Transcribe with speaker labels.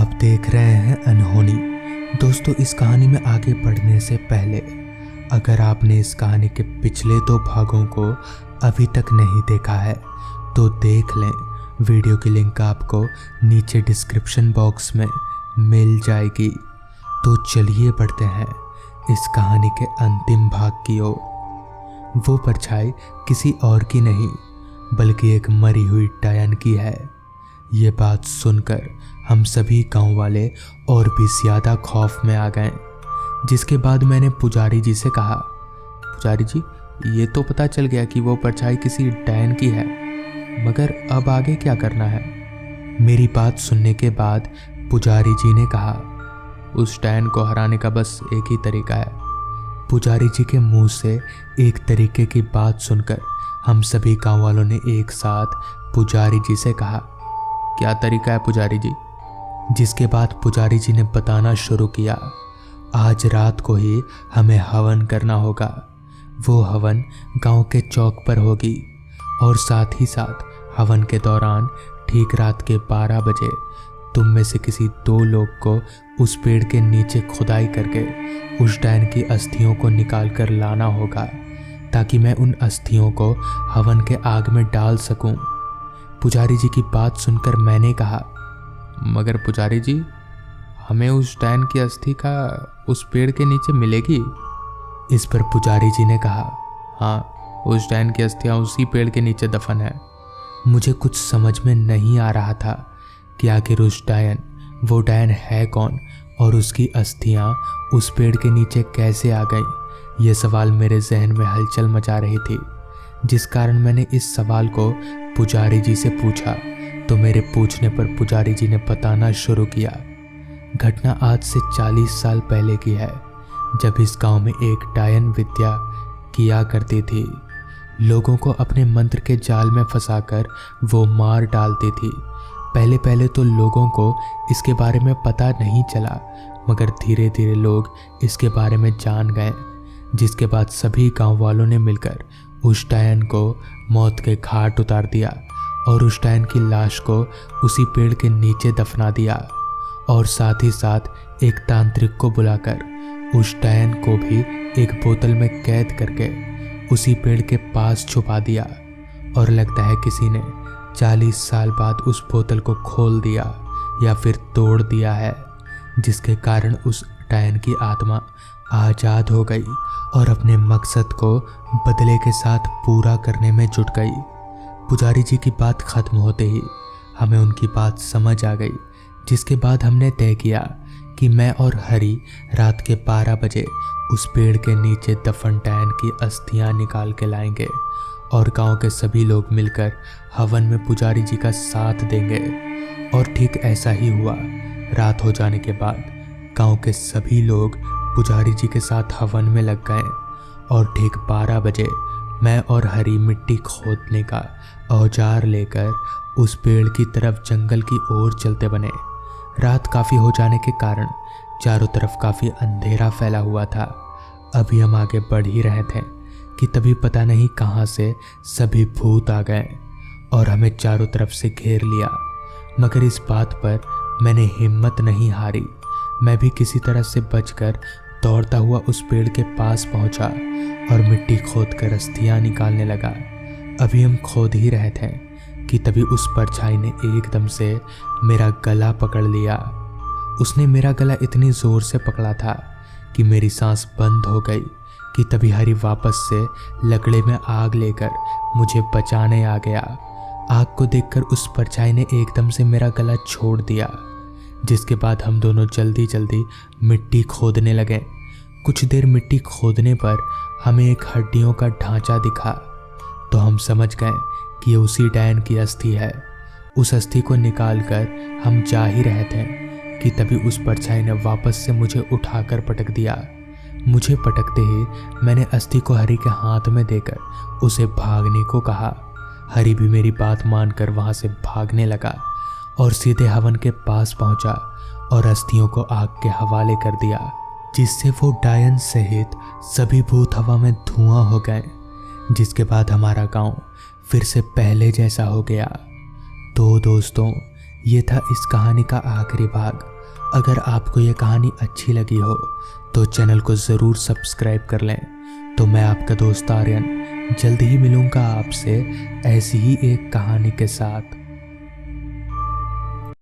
Speaker 1: आप देख रहे हैं अनहोनी। दोस्तों, इस कहानी में आगे बढ़ने से पहले अगर आपने इस कहानी के पिछले 2 भागों को अभी तक नहीं देखा है तो देख लें। वीडियो की लिंक आपको नीचे डिस्क्रिप्शन बॉक्स में मिल जाएगी। तो चलिए बढ़ते हैं इस कहानी के अंतिम भाग की ओर। वो परछाई किसी और की नहीं बल्कि एक मरी हुई डायन की है। ये बात सुनकर हम सभी गांव वाले और भी ज़्यादा खौफ में आ गए। जिसके बाद मैंने पुजारी जी से कहा, पुजारी जी, ये तो पता चल गया कि वो परछाई किसी डायन की है, मगर अब आगे क्या करना है? मेरी बात सुनने के बाद पुजारी जी ने कहा, उस डायन को हराने का बस एक ही तरीका है। पुजारी जी के मुंह से एक तरीके की बात सुनकर हम सभी गांव वालों ने एक साथ पुजारी जी से कहा, क्या तरीका है पुजारी जी? जिसके बाद पुजारी जी ने बताना शुरू किया, आज रात को ही हमें हवन करना होगा। वो हवन गांव के चौक पर होगी और साथ ही साथ हवन के दौरान ठीक रात के 12 बजे तुम में से किसी 2 लोग को उस पेड़ के नीचे खुदाई करके उस डायन की अस्थियों को निकाल कर लाना होगा, ताकि मैं उन अस्थियों को हवन के आग में डाल सकूं। पुजारी जी की बात सुनकर मैंने कहा, मगर पुजारी जी, हमें उस डायन की अस्थि का उस पेड़ के नीचे मिलेगी? इस पर पुजारी जी ने कहा, हाँ, उस डायन की अस्थियां उसी पेड़ के नीचे दफन है। मुझे कुछ समझ में नहीं आ रहा था कि आखिर वो डायन है कौन और उसकी अस्थियां उस पेड़ के नीचे कैसे आ गई। ये सवाल मेरे जहन में हलचल मचा रही थी, जिस कारण मैंने इस सवाल को पुजारी जी से पूछा तो मेरे पूछने पर पुजारी जी ने बताना शुरू किया। घटना आज से 40 साल पहले की है, जब इस गांव में एक डायन विद्या किया करती थी। लोगों को अपने मंत्र के जाल में फंसाकर वो मार डालती थी। पहले पहले तो लोगों को इसके बारे में पता नहीं चला, मगर धीरे धीरे लोग इसके बारे में जान गए। जिसके बाद सभी गांव वालों ने मिलकर उस डायन को मौत के घाट उतार दिया और उस डायन की लाश को उसी पेड़ के नीचे दफना दिया और साथ ही साथ एक तांत्रिक को बुलाकर उस डायन को भी एक बोतल में कैद करके उसी पेड़ के पास छुपा दिया। और लगता है किसी ने 40 साल बाद उस बोतल को खोल दिया या फिर तोड़ दिया है, जिसके कारण उस डायन की आत्मा आज़ाद हो गई और अपने मकसद को बदले के साथ पूरा करने में जुट गई। पुजारी जी की बात खत्म होते ही हमें उनकी बात समझ आ गई, जिसके बाद हमने तय किया कि मैं और हरी रात के 12 बजे उस पेड़ के नीचे दफन डायन की अस्थियां निकाल के लाएंगे और गांव के सभी लोग मिलकर हवन में पुजारी जी का साथ देंगे। और ठीक ऐसा ही हुआ। रात हो जाने के बाद गांव के सभी लोग पुजारी जी के साथ हवन में लग गए और ठीक 12 बजे मैं और हरी मिट्टी खोदने का औजार लेकर उस पेड़ की तरफ जंगल की ओर चलते बने। रात काफ़ी हो जाने के कारण चारों तरफ काफ़ी अंधेरा फैला हुआ था। अभी हम आगे बढ़ ही रहे थे कि तभी पता नहीं कहाँ से सभी भूत आ गए और हमें चारों तरफ से घेर लिया। मगर इस बात पर मैंने हिम्मत नहीं हारी। मैं भी किसी तरह से बचकर दौड़ता हुआ उस पेड़ के पास पहुंचा और मिट्टी खोदकर अस्थियां निकालने लगा। अभी हम खोद ही रहे थे कि तभी उस परछाई ने एकदम से मेरा गला पकड़ लिया। उसने मेरा गला इतनी ज़ोर से पकड़ा था कि मेरी सांस बंद हो गई कि तभी हरी वापस से लकड़े में आग लेकर मुझे बचाने आ गया। आग को देखकर उस परछाई ने एकदम से मेरा गला छोड़ दिया, जिसके बाद हम दोनों जल्दी जल्दी मिट्टी खोदने लगे। कुछ देर मिट्टी खोदने पर हमें एक हड्डियों का ढांचा दिखा तो हम समझ गए कि ये उसी डायन की अस्थि है। उस अस्थि को निकालकर हम जा ही रहे थे कि तभी उस परछाई ने वापस से मुझे उठाकर पटक दिया। मुझे पटकते ही मैंने अस्थि को हरी के हाथ में देकर उसे भागने को कहा। हरी भी मेरी बात मानकर वहाँ से भागने लगा और सीधे हवन के पास पहुंचा और अस्थियों को आग के हवाले कर दिया, जिससे वो डायन सहित सभी भूत हवा में धुआं हो गए। जिसके बाद हमारा गांव फिर से पहले जैसा हो गया। तो दोस्तों, ये था इस कहानी का आखिरी भाग। अगर आपको ये कहानी अच्छी लगी हो तो चैनल को ज़रूर सब्सक्राइब कर लें। तो मैं आपका दोस्त आर्यन जल्द ही मिलूँगा आपसे ऐसी ही एक कहानी के साथ।